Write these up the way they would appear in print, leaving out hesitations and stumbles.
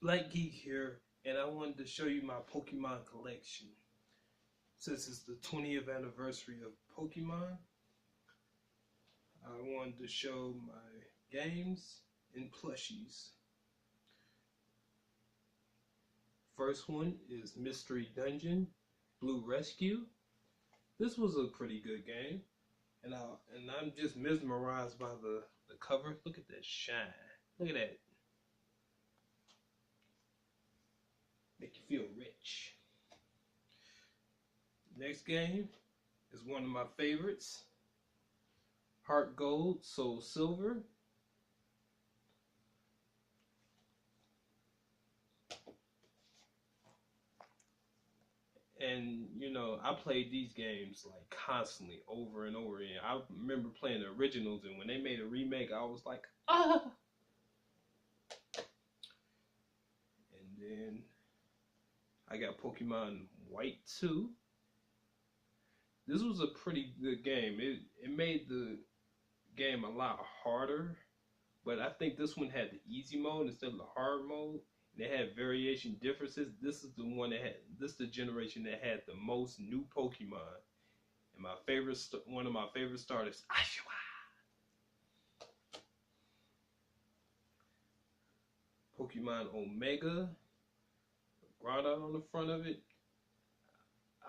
Black Geek here, and I wanted to show you my Pokemon collection. Since it's the 20th anniversary of Pokemon, I wanted to show my games and plushies. First one is Mystery Dungeon Blue Rescue. This was a pretty good game, and I'm just mesmerized by the cover. Look at that shine. Look at that. Make you feel rich. Next game is one of my favorites. Heart Gold, Soul Silver. And you know, I played these games like constantly over and over again. I remember playing the originals, and when they made a remake, I was like, ah! And then I got Pokemon White 2. This was a pretty good game. It made the game a lot harder, but I think this one had the easy mode instead of the hard mode. They had variation differences. This is the one that had, this is the generation that had the most new Pokemon. And my favorite, one of my favorite starters, Ashua. Pokemon Omega, Groudon on the front of it.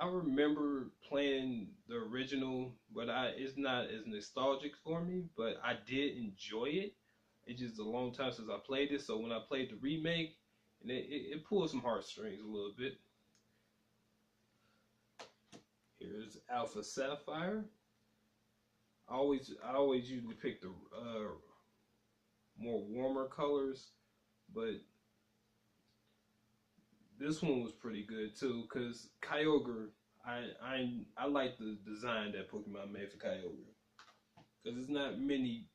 I remember playing the original, but it's not as nostalgic for me, but I did enjoy it. It's just a long time since I played it, so when I played the remake, and it pulled some heartstrings a little bit. Here's Alpha Sapphire. I always usually pick the more warmer colors, but this one was pretty good too, because Kyogre, I like the design that Pokemon made for Kyogre, because there's not many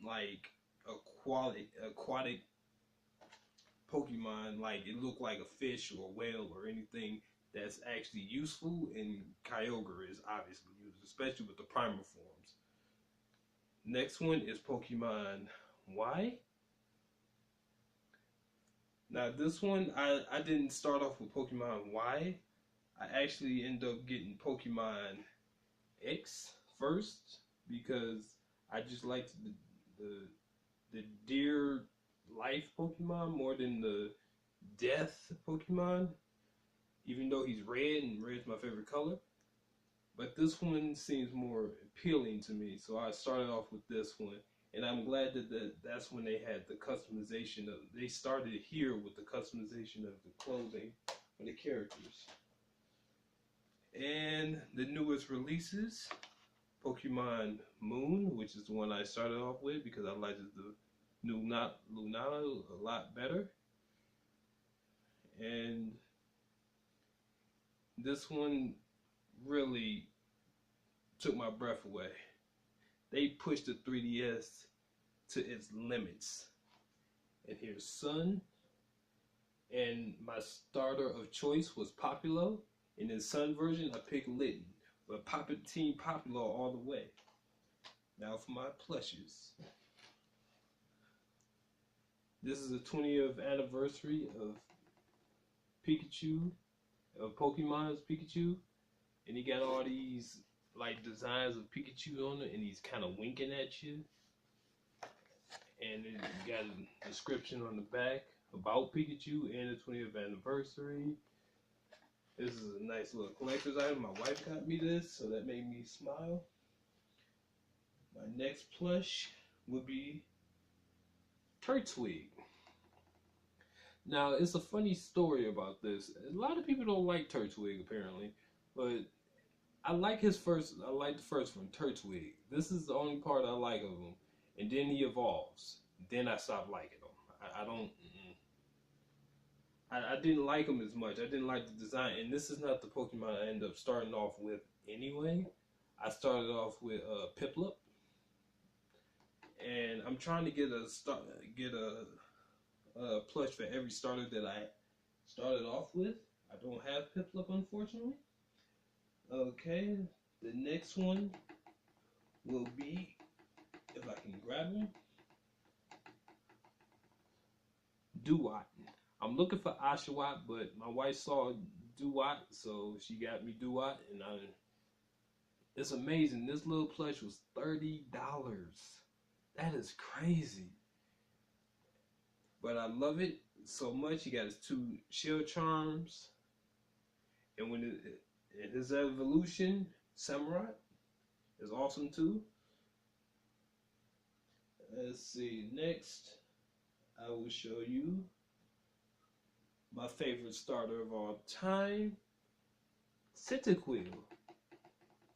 like aquatic Pokemon like it look like a fish or a whale or anything that's actually useful, and Kyogre is obviously used, especially with the primal forms. Next one is Pokemon Y. Now this one, I didn't start off with Pokemon Y. I actually ended up getting Pokemon X first because I just liked the deer life Pokemon more than the death Pokemon, even though he's red and red's my favorite color. But this one seems more appealing to me, so I started off with this one. And I'm glad that's when they had the customization of, they started here with the customization of the clothing for the characters. And the newest releases, Pokemon Moon, which is the one I started off with because I liked the new Lunala a lot better. And this one really took my breath away. They pushed the 3DS to its limits. And here's Sun. And my starter of choice was Populo. In the Sun version, I picked Litten. But Team Populo all the way. Now for my plushes. This is the 20th anniversary of Pikachu, of Pokemon's Pikachu. And he got all these like designs of Pikachu on it, and he's kind of winking at you. And it got a description on the back about Pikachu and the 20th anniversary. This is a nice little collector's item. My wife got me this, so that made me smile. My next plush would be Turtwig. Now, it's a funny story about this. A lot of people don't like Turtwig, apparently, but I like the first one, Turtwig. This is the only part I like of him. And then he evolves. Then I stop liking him. I didn't like him as much. I didn't like the design. And this is not the Pokemon I ended up starting off with anyway. I started off with Piplup. And I'm trying to get a plush for every starter that I started off with. I don't have Piplup, unfortunately. Okay, the next one will be, if I can grab him, Duat. I'm looking for Oshawott, but my wife saw Duat, so she got me Duat, and it's amazing. This little plush was $30. That is crazy. But I love it so much. He got his two shield charms, and in his evolution, Samurai is awesome too. Let's see. Next, I will show you my favorite starter of all time, Cyndaquil.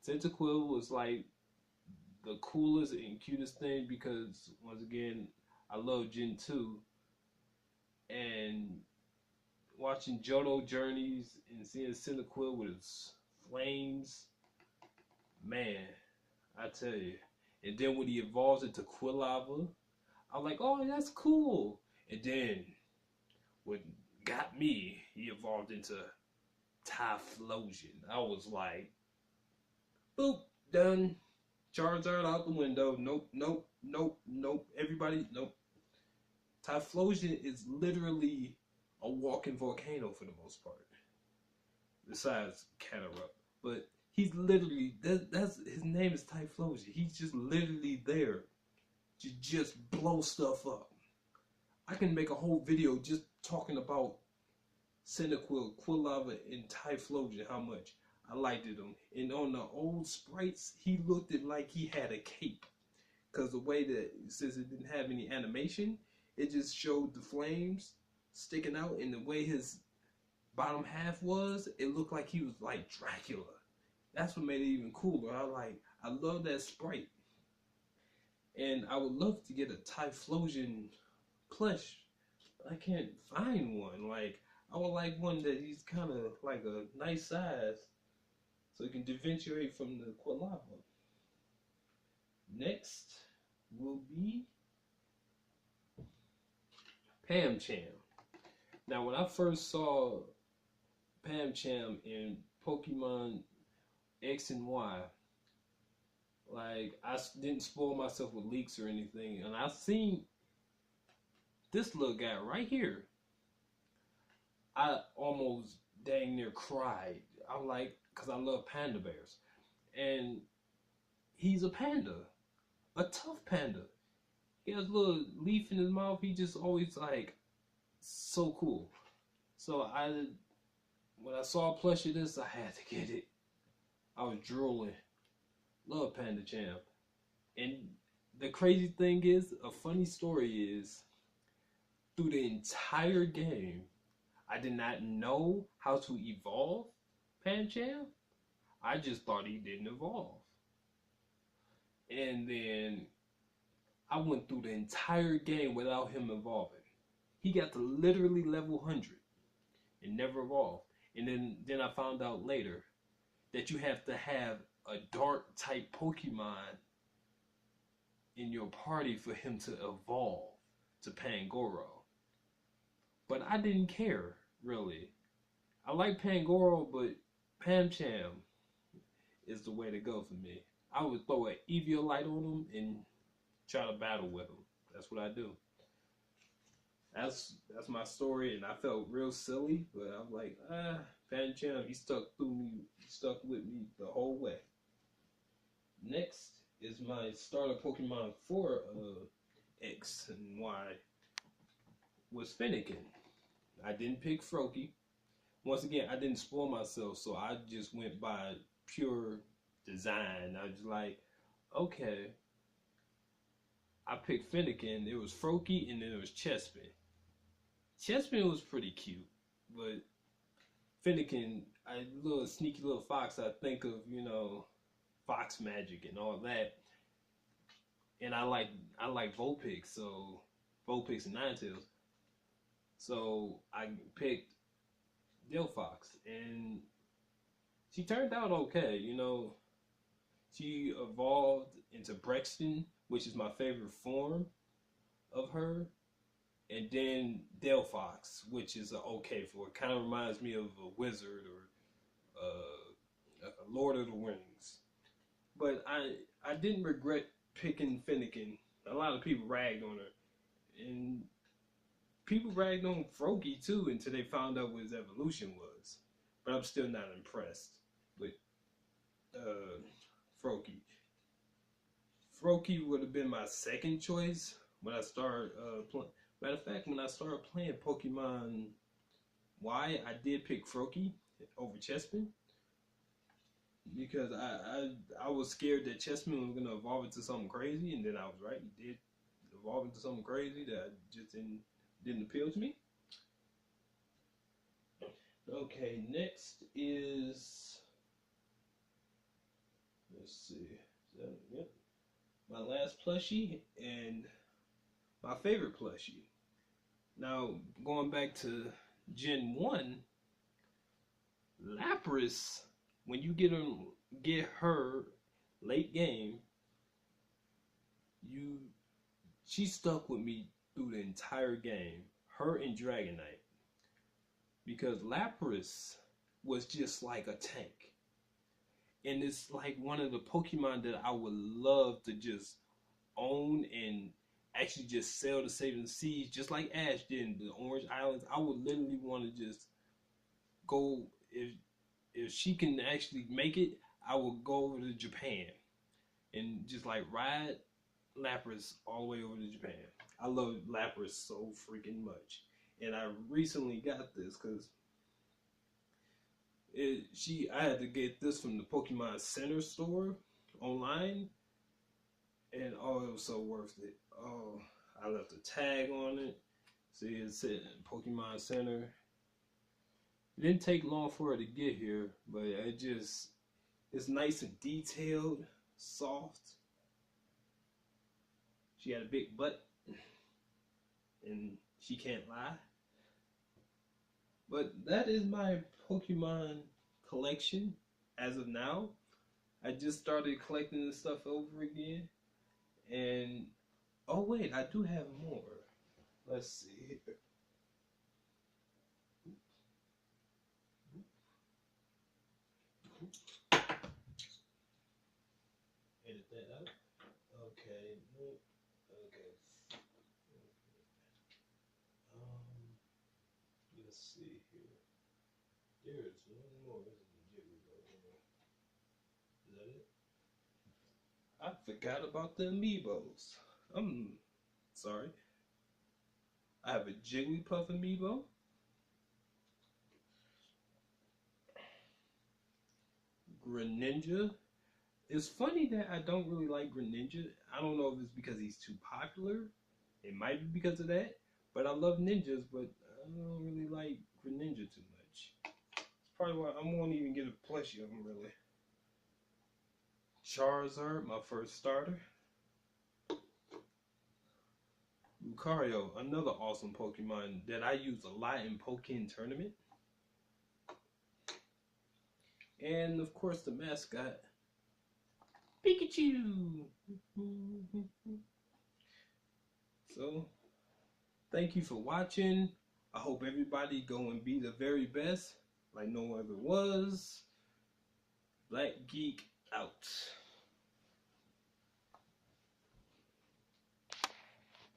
Cyndaquil was like the coolest and cutest thing because, once again, I love Gen 2. And watching Johto Journeys and seeing Cyndaquil with its flames, man, I tell you. And then when he evolves into Quilava, I'm like, oh, that's cool. And then what got me, he evolved into Typhlosion. I was like, boop, done. Charizard out the window. Nope, nope, nope, nope. Everybody, nope. Typhlosion is literally a walking volcano for the most part. Besides Catarrot. But he's literally, that's his name is Typhlosion. He's just literally there to just blow stuff up. I can make a whole video just talking about Cyndaquil, Quilava, and Typhlosion, how much I liked him. And on the old sprites, he looked like he had a cape. Because the way that, since it didn't have any animation, it just showed the flames sticking out, and the way his bottom half was, it looked like he was like Dracula. That's what made it even cooler. I love that sprite. And I would love to get a Typhlosion plush. I can't find one. Like, I would like one that he's kind of like a nice size, so he can differentiate from the Quilava. Next will be Pancham. Now, when I first saw Pancham in Pokemon X and Y, like, I didn't spoil myself with leaks or anything, and I seen this little guy right here. I almost dang near cried. I'm like, because I love panda bears. And he's a panda, a tough panda. He has a little leaf in his mouth. He just always like so cool. So when I saw a plush of this, I had to get it. I was drooling. Love Panda Champ. And the crazy thing is, a funny story is, through the entire game, I did not know how to evolve Pancham. I just thought he didn't evolve. And then I went through the entire game without him evolving. He got to literally level 100 and never evolved. And then I found out later that you have to have a dark type Pokemon in your party for him to evolve to Pangoro. But I didn't care, really. I like Pangoro, but Pancham is the way to go for me. I would throw an Eviolite on him and try to battle with him. That's what I do. That's my story, and I felt real silly, but I'm like, Pancham, he stuck with me the whole way. Next is my starter Pokemon for X and Y was Fennekin. I didn't pick Froakie. Once again, I didn't spoil myself, so I just went by pure design. I was like, okay. I picked Fennekin. It was Froakie, and then it was Chespin. Chespin was pretty cute, but Fennekin, a little sneaky little fox. I think of, fox magic and all that. And I like Vulpix, so Vulpix and Ninetales. So I picked Delphox, and she turned out okay. She evolved into Brexton, which is my favorite form of her, and then Delphox, which is okay for it. Kind of reminds me of a wizard or a Lord of the Rings. But I didn't regret picking Fennekin. A lot of people ragged on her, and people ragged on Froakie too until they found out what his evolution was. But I'm still not impressed with uh, Froakie. Froakie would have been my second choice when I started playing. Matter of fact, when I started playing Pokemon Y, I did pick Froakie over Chespin because I was scared that Chespin was gonna evolve into something crazy, and then I was right. He did evolve into something crazy that just didn't appeal to me. Okay, next is, let's see, yep, my last plushie and my favorite plushie. Now going back to Gen 1, Lapras, when you get her late game, she stuck with me through the entire game. Her and Dragonite. Because Lapras was just like a tank. And it's like one of the Pokemon that I would love to just own and actually just sell to save the seas, just like Ash did in the Orange Islands. I would literally want to just go, if she can actually make it, I will go over to Japan and just like ride Lapras all the way over to Japan. I love Lapras so freaking much. And I recently got this because I had to get this from the Pokemon Center store online, and oh, it was so worth it. Oh, I left a tag on it. See, it said Pokemon Center. It didn't take long for it to get here, but it's nice and detailed, soft. She had a big butt, and she can't lie. But that is my Pokemon collection as of now. I just started collecting this stuff over again. And, oh wait, I do have more. Let's see. Edit that out. Okay. Nope. Okay. Let's see here. There is one more. Is that it? I forgot about the amiibos. I'm sorry. I have a Jigglypuff amiibo. Greninja. It's funny that I don't really like Greninja. I don't know if it's because he's too popular. It might be because of that. But I love ninjas, but I don't really like Greninja too much. It's probably why I won't even get a plushie of him, really. Charizard, my first starter. Lucario, another awesome Pokemon that I use a lot in Pokken Tournament. And, of course, the mascot, Pikachu! So, thank you for watching. I hope everybody go and be the very best, like no one ever was. Black Geek out.